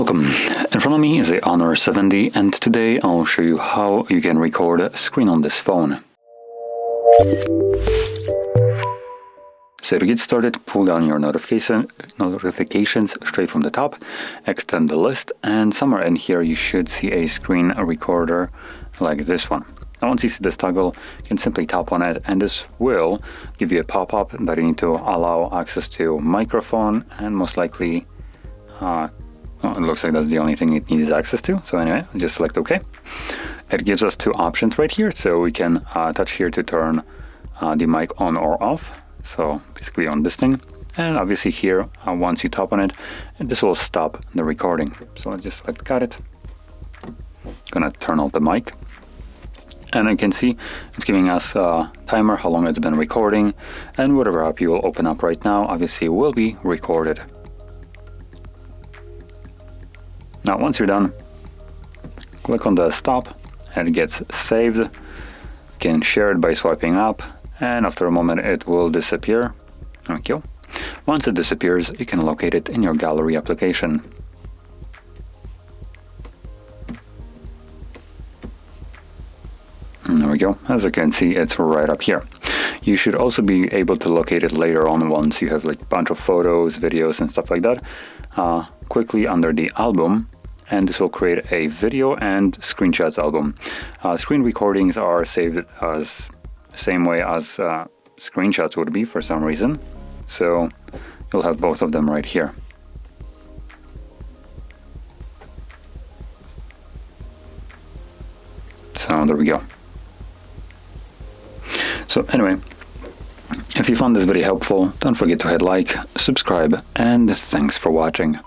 Welcome. In front of me is a Honor 70 and today I'll show you how you can record a screen on this phone. So to get started, pull down your notifications straight from the top, extend the list, and somewhere in here you should see a screen recorder like this one. Now once you see this toggle, you can simply tap on it and this will give you a pop-up that you need to allow access to microphone and most likely it looks like that's the only thing it needs access to. So anyway, just select OK. It gives us two options right here. So we can touch here to turn the mic on or off. So basically on this thing. And obviously here, once you tap on it, this will stop the recording. So let's just select got it. Gonna turn off the mic. And you can see it's giving us a timer, how long it's been recording. And whatever app you will open up right now, obviously will be recorded. Now once you're done, click on the stop and it gets saved. You can share it by swiping up and after a moment it will disappear. Thank you. Once it disappears, you can locate it in your gallery application. And there we go. As you can see, it's right up here. You should also be able to locate it later on once you have like a bunch of photos, videos and stuff like that. Quickly under the album, and this will create a video and screenshots album. Screen recordings are saved as the same way as screenshots would be for some reason. So you'll have both of them right here. So there we go. So anyway, if you found this video helpful, don't forget to hit like, subscribe, and thanks for watching.